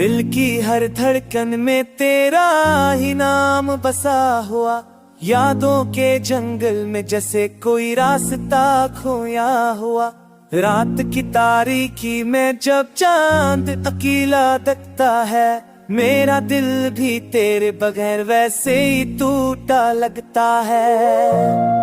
दिल की हर धड़कन में तेरा ही नाम बसा हुआ, यादों के जंगल में जैसे कोई रास्ता खोया हुआ। रात की तारीकी में जब चांद अकेला दिखता है, मेरा दिल भी तेरे बगैर वैसे ही टूटा लगता है।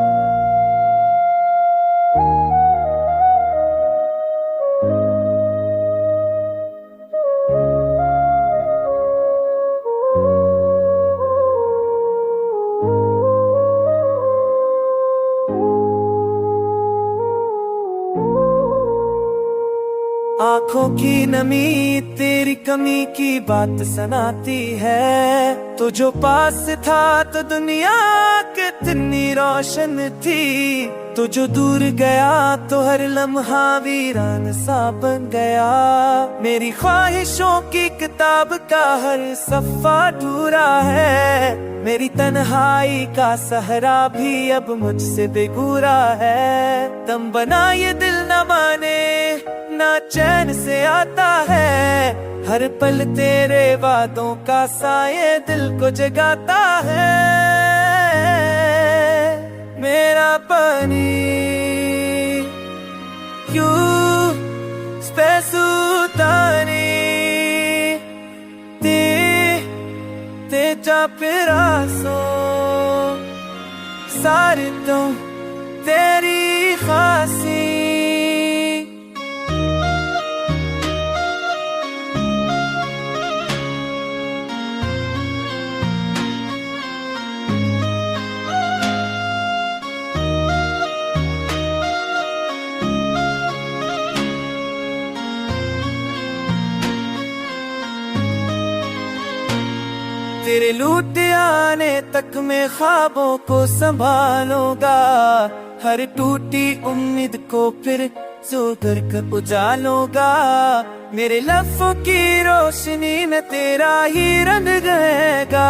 आँखों की नमी तेरी कमी की बात सुनाती है, तो जो पास था तो दुनिया कितनी रोशन थी, तो जो दूर गया तो हर लम्हा वीरान सा बन गया। मेरी ख्वाहिशों की किताब का हर सफ़ा अधूरा है, मेरी तन्हाई का सहरा भी अब मुझसे बेगूरा है। दम बना ये दिल न माने ना चैन से आता है, हर पल तेरे वादों का साये दिल को जगाता है। मेरा पानी क्यों स्पेसूतानी ते जा पिरासो सारी तुम तेरी खासी। तेरे लूट आने तक मैं ख्वाबों को संभालूंगा, हर टूटी उम्मीद को फिर जोकर कर उजालूंगा। मेरे लफ्ज़ों की रोशनी में तेरा ही रंग रहेगा,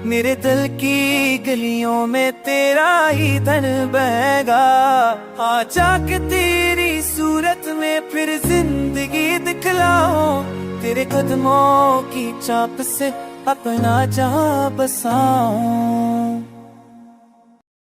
मेरे दिल की गलियों में तेरा ही धन बहेगा। आ जाके तेरी सूरत में फिर जिंदगी दिखलाऊं, तेरे कदमों की चाप से अपना जहां बसाऊं।